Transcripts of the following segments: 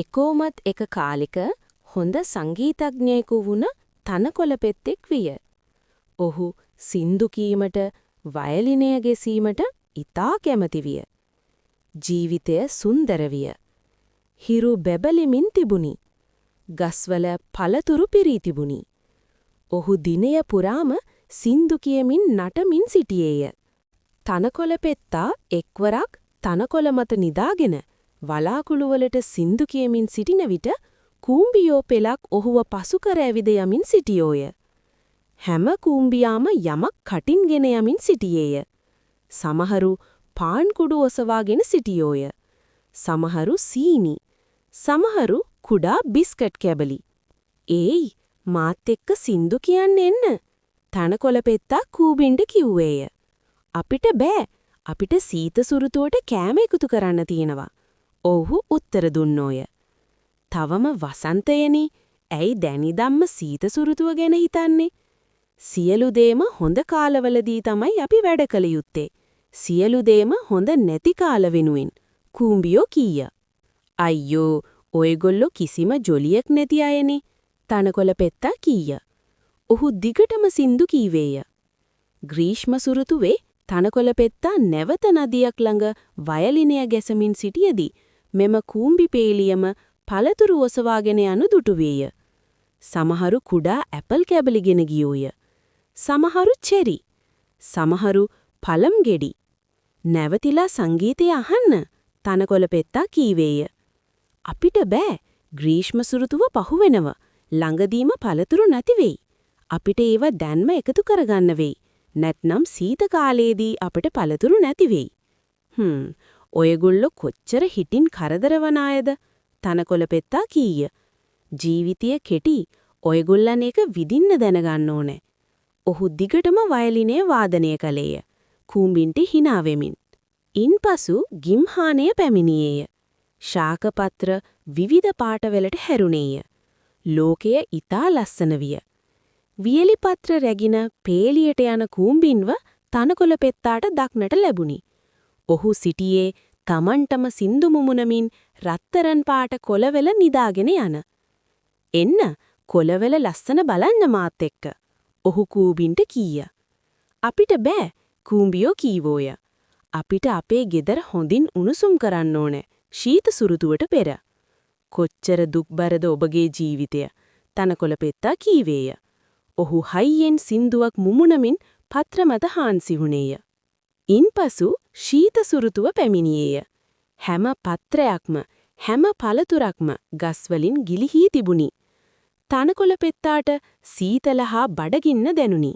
එකෝමත් එක කාලෙක හොඳ සංගීතඥයෙකු වුණ තනකොළ පෙත්තෙක් විය. ඔහු සින්දු කීමට, වයලිනය ගැසීමට ඉතා කැමති විය. ජීවිතය සුන්දර විය. හිරු බැබලෙමින් තිබුණි. ගස්වල පළතුරු පිරී තිබුණි. ඔහු දිනය පුරාම සින්දු කියමින් නටමින් සිටියේය. තනකොළ පෙත්තා එක්වරක් තනකොළ මත නිදාගෙන වලාකුළුවලට සින්දු කියමින් සිටින විට කූඹියෝ පෙලක් ඔහුව පසු කර ඇවිද යමින් සිටියෝය. හැම කූඹියාම යමක් කටින්ගෙන යමින් සිටියේය. සමහරු පාන් කුඩු ඔසවාගෙන සිටියෝය. සමහරු සීනි, සමහරු කුඩා බිස්කට් කැබලි. "ඒයි, මාත් එක්ක සින්දු කියන්න එන්න," තනකොළ පෙත්තා කූඹින්ට කිව්වේය. "අපිට බෑ. අපිට සීත සුරුතුවට කෑම එකතු කරන්න තියෙනවා." ඔව්හු උත්තර දුන්නෝය. "තවම වසන්තයනේ. ඇයි දැනිදම්ම සීත සුරුතුව ගැන හිතන්නේ? සියලු දේම හොඳ කාලවලදී තමයි අපි වැඩ කළ යුත්තේ. සියලු දේම හොඳ නැති කාල වෙනුවෙන්," කූඹියෝ කීය. "අයියෝ, ඔයගොල්ලෝ කිසිම ජොලියක් නැති අයනේ," තනකොළ පෙත්තා කීය. ඔහු දිගටම සින්දු කීවේය. ග්‍රීෂ්ම සුරුතුවේ තනකොළ පෙත්තා නැවත නදියක් ළඟ වයලිනය ගැසමින් සිටියදී මෙම කූඹි පේලියම පළතුරු ඔසවාගෙන යනු දුටුවේය. සමහරු කුඩා ඇපල් කැබලිගෙන ගියෝය. සමහරු චෙරි. සමහරු පළම් ගෙඩි. "නැවතිලා සංගීතය අහන්න," තනකොළ පෙත්තා කීවේය. "අපිට බෑ. ග්‍රීෂ්ම සුරුතුව පහුවෙනව. ළඟදීම පළතුරු නැති වෙයි. අපිට ඒව දැන්ම එකතු කරගන්න වෙයි. නැත්නම් සීත කාලයේදී අපිට පළතුරු නැති වෙයි." ඔයගොල්ලෝ කොච්චර හිටින් කරදර වන අයද?" තනකොළ පෙත්තා කීය. "ජීවිතය කෙටි. ඔයගොල්ලන් ඒක විඳින්න දැනගන්න ඕනේ." ඔහු දිගටම වයලිනය වාදනය කළේය. කූඹින්ට hina වෙමින්. ඉන්පසු ගිම්හානය පැමිණියේය. ශාකපත්‍ර විවිධ පාටවලට හැරුණේය. ලෝකය ඉතා ලස්සන විය. වියලි පත්‍ර රැගින පේලියට යන කූඹින්ව තනකොළ පෙත්තාට දක්නට ලැබුණි. ඔහු සිටියේ තමන්ටම සින්දු මුමුණමින් රත්තරන් පාට කොළවල නිදාගෙන යන. "එන්න, කොළවල ලස්සන බලන්න මාත් එක්ක," ඔහු කූඹින්ට කීය. "අපිට බෑ," කූඹියෝ කීවෝය. "අපිට අපේ ගෙදර හොඳින් උණුසුම් කරන්න ඕනේ ශීත සුරුතුවට පෙර." "කොච්චර දුක්බරද ඔබගේ ජීවිතය," තනකොළ පෙත්තා කීවේය. ඔහු හයියෙන් සින්දුවක් මුමුණමින් පත්‍ර මත හාන්සි වුණේය. ඉන්පසු ශීත සුරුතුව පැමිණියේය. හැම පත්‍රයක්ම, හැම පළතුරක්ම ගස්වලින් ගිලිහී තිබුණි. තනකොළ පෙත්තාට සීතල හා බඩගින්න දැනුනි.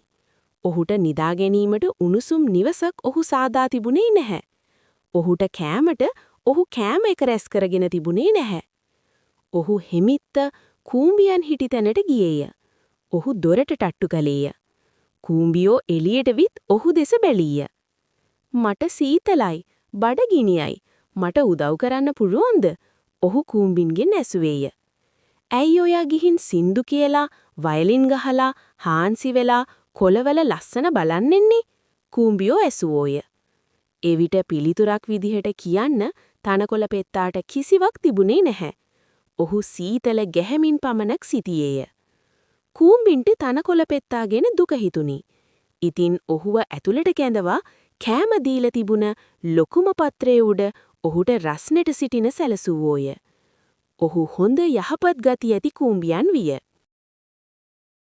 ඔහුට නිදා ගැනීමට උණුසුම් නිවසක් ඔහු සාදා තිබුණේ නැහැ. ඔහුට කෑමට ඔහු කෑම එක රැස් කරගෙන තිබුණේ නැහැ. ඔහු හිමිත්ත කූඹියන් හිටි තැනට ගියේය. ඔහු දොරට ටට්ටු කළේය. කූඹියෝ එළියට විත් ඔහු දෙස බැලීය. "මට සීතලයි, බඩගිනියයි. මට උදව් කරන්න පුළුවන්ද?" ඔහු කූඹින්ගෙන් ඇසුවේය. "ඇයි ඔයා ගිහින් සින්දු කියලා, වයලින් ගහලා, හාන්සි වෙලා කොළවල ලස්සන බලන්න එන්නේ?" කූඹියෝ ඇසුවෝය. එවිට පිළිතුරක් විදිහට කියන්න තනකොළ පෙත්තාට කිසිවක් තිබුණේ නැහැ. ඔහු සීතල ගැහැමින් පමණක් සිටියේය. කූඹින්ට තනකොළ පෙත්තා ගැන දුක හිතුණි. ඉතින් ඔහුව ඇතුළට කැඳවා කෑම දීලා තිබුණ ලොකුම පත්‍රයේ උඩ ඔහුට රස්නෙට සිටින සැලසුවෝය. ඔහු හොඳ යහපත් ගති ඇති කූඹියන් විය.